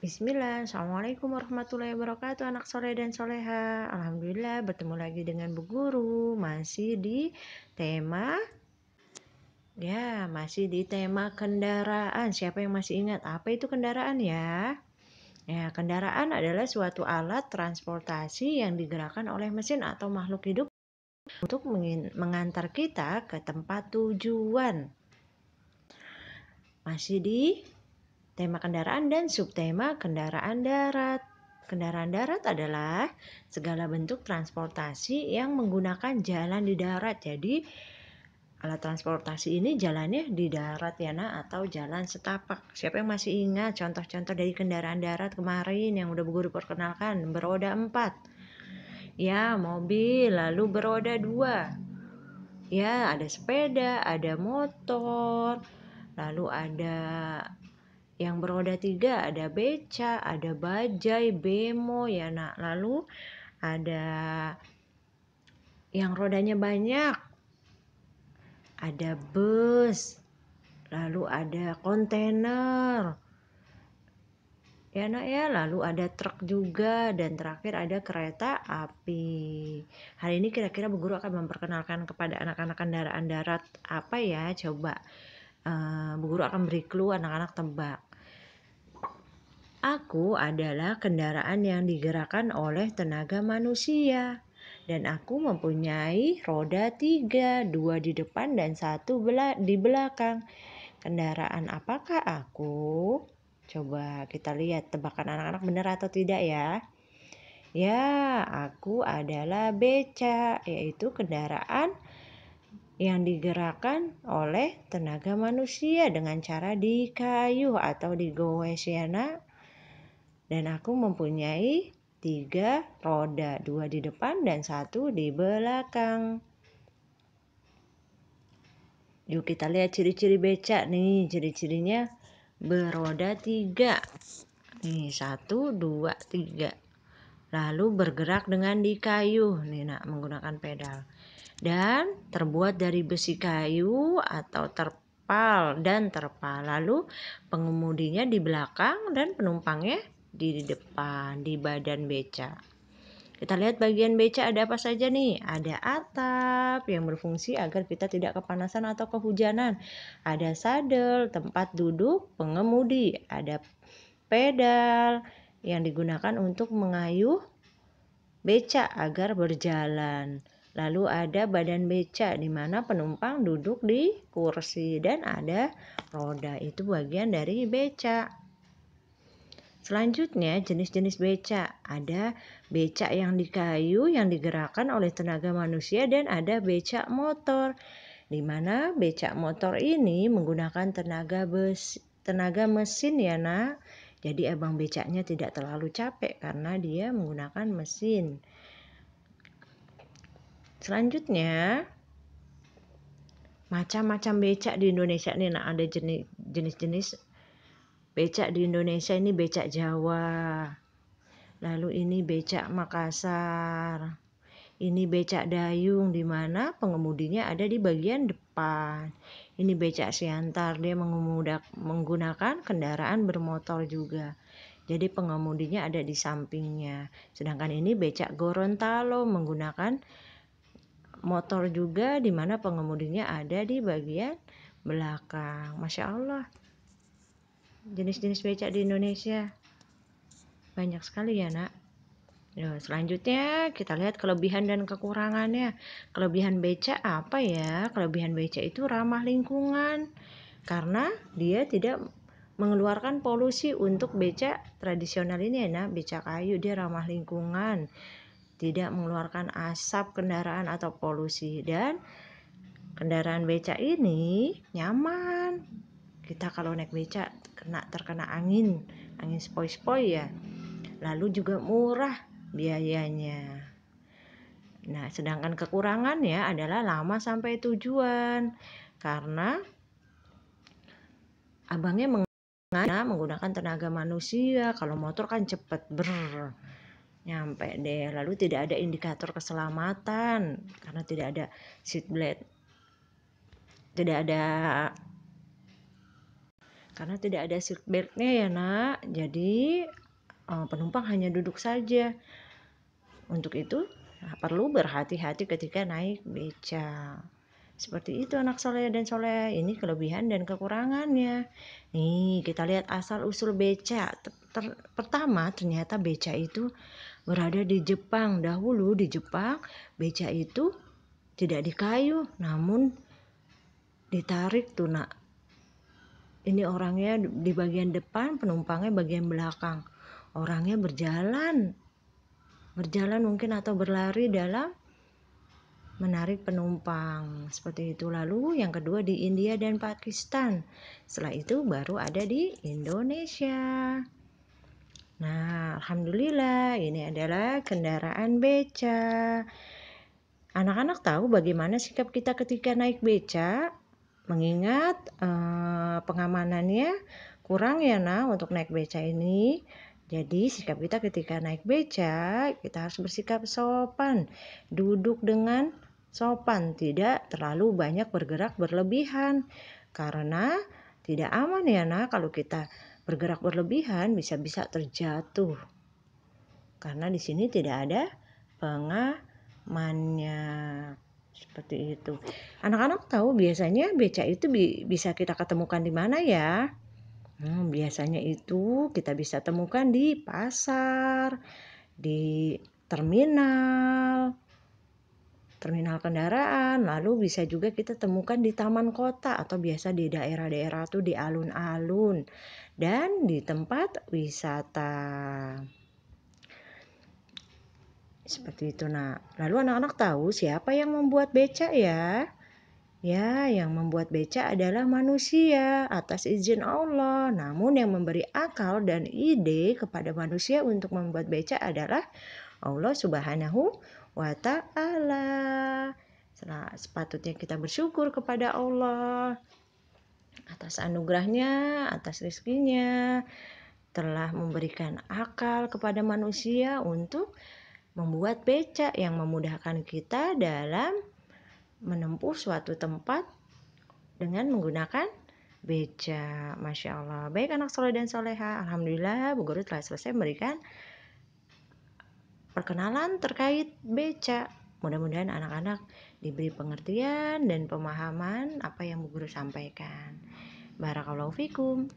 Bismillah, Assalamualaikum warahmatullahi wabarakatuh, anak soleh dan soleha. Alhamdulillah bertemu lagi dengan Bu Guru. Masih di tema kendaraan. Siapa yang masih ingat apa itu kendaraan ya? Ya, kendaraan adalah suatu alat transportasi yang digerakkan oleh mesin atau makhluk hidup untuk mengantar kita ke tempat tujuan. Masih di tema kendaraan dan subtema kendaraan darat. Kendaraan darat adalah segala bentuk transportasi yang menggunakan jalan di darat. Jadi alat transportasi ini jalannya di darat ya nak, atau jalan setapak. Siapa yang masih ingat contoh-contoh dari kendaraan darat kemarin yang udah Bu Guru perkenalkan? Beroda 4. Ya, mobil, lalu beroda 2. Ya, ada sepeda, ada motor, lalu ada yang beroda 3, ada beca, ada bajai, bemo ya nak. Lalu ada yang rodanya banyak, ada bus, lalu ada kontainer ya nak ya, lalu ada truk juga, dan terakhir ada kereta api. Hari ini kira-kira Bu Guru akan memperkenalkan kepada anak-anak kendaraan darat apa ya, coba Bu Guru akan beri clue, anak-anak tebak. Aku adalah kendaraan yang digerakkan oleh tenaga manusia. Dan aku mempunyai roda 3, 2 di depan dan 1 di belakang. Kendaraan apakah aku? Coba kita lihat tebakan anak-anak benar atau tidak ya. Ya, aku adalah beca, yaitu kendaraan yang digerakkan oleh tenaga manusia dengan cara dikayuh atau digoes ya nak. Dan aku mempunyai 3 roda, 2 di depan dan 1 di belakang. Yuk kita lihat ciri-ciri beca nih. Ciri-cirinya beroda 3. Nih 1, 2, 3. Lalu bergerak dengan dikayuh. Nih nak, menggunakan pedal. Dan terbuat dari besi kayu atau terpal dan terpal. Lalu pengemudinya di belakang dan penumpangnya di depan, di badan beca. Kita lihat bagian beca ada apa saja nih. Ada atap yang berfungsi agar kita tidak kepanasan atau kehujanan. Ada sadel, tempat duduk pengemudi. Ada pedal yang digunakan untuk mengayuh beca agar berjalan. Lalu ada badan beca di mana penumpang duduk di kursi, dan ada roda, itu bagian dari beca. Selanjutnya jenis-jenis beca. Ada beca yang dikayu yang digerakkan oleh tenaga manusia, dan ada beca motor. Di mana beca motor ini menggunakan tenaga mesin ya nak. Jadi abang becanya tidak terlalu capek karena dia menggunakan mesin. Selanjutnya macam-macam beca di Indonesia nih nak. Ada jenis-jenis becak di Indonesia. Ini becak Jawa, lalu ini becak Makassar, ini becak Dayung di mana pengemudinya ada di bagian depan. Ini becak Siantar, dia menggunakan kendaraan bermotor juga, jadi pengemudinya ada di sampingnya. Sedangkan ini becak Gorontalo menggunakan motor juga, di mana pengemudinya ada di bagian belakang. Masya Allah, jenis-jenis becak di Indonesia banyak sekali ya nak. Selanjutnya kita lihat kelebihan dan kekurangannya. Kelebihan becak apa ya? Kelebihan becak itu ramah lingkungan karena dia tidak mengeluarkan polusi. Untuk becak tradisional ini ya nak, becak kayu, dia ramah lingkungan, tidak mengeluarkan asap kendaraan atau polusi. Dan kendaraan becak ini nyaman. Kita kalau naik becak terkena angin sepoi-sepoi ya. Lalu juga murah biayanya. Nah, sedangkan kekurangannya adalah lama sampai tujuan karena abangnya menggunakan tenaga manusia. Kalau motor kan cepet nyampe deh. Lalu tidak ada indikator keselamatan karena tidak ada seat belt, tidak ada Karena tidak ada seat belt-nya ya nak, jadi penumpang hanya duduk saja. Untuk itu perlu berhati-hati ketika naik beca. Seperti itu anak soleh dan soleh, ini kelebihan dan kekurangannya. Nih kita lihat asal usul beca. Pertama ternyata beca itu berada di Jepang. Dahulu di Jepang beca itu tidak di kayu namun ditarik tuh nak. Ini orangnya di bagian depan, penumpangnya bagian belakang. Orangnya berjalan mungkin atau berlari dalam menarik penumpang. Seperti itu. Lalu yang kedua di India dan Pakistan. Setelah itu baru ada di Indonesia. Nah, alhamdulillah ini adalah kendaraan beca. Anak-anak tahu bagaimana sikap kita ketika naik beca? Mengingat pengamanannya kurang ya nah untuk naik beca ini. Jadi sikap kita ketika naik beca, kita harus bersikap sopan. Duduk dengan sopan, tidak terlalu banyak bergerak berlebihan. Karena tidak aman ya nah kalau kita bergerak berlebihan bisa-bisa terjatuh. Karena di sini tidak ada pengamannya. Seperti itu. Anak-anak tahu biasanya beca itu bisa kita ketemukan di mana ya? Biasanya itu kita bisa temukan di pasar, di terminal kendaraan, lalu bisa juga kita temukan di taman kota atau biasa di daerah-daerah tuh di alun-alun dan di tempat wisata. Seperti itu nah. Lalu anak-anak tahu siapa yang membuat beca ya? Ya, yang membuat beca adalah manusia atas izin Allah. Namun yang memberi akal dan ide kepada manusia untuk membuat beca adalah Allah Subhanahu wa Ta'ala. Sepatutnya kita bersyukur kepada Allah atas anugerahnya, atas rezekinya, telah memberikan akal kepada manusia untuk membuat beca yang memudahkan kita dalam menempuh suatu tempat dengan menggunakan beca. Masya Allah. Baik anak soleh dan soleha, alhamdulillah Bu Guru telah selesai memberikan perkenalan terkait beca. Mudah-mudahan anak-anak diberi pengertian dan pemahaman apa yang Bu Guru sampaikan. Barakallahu fikum.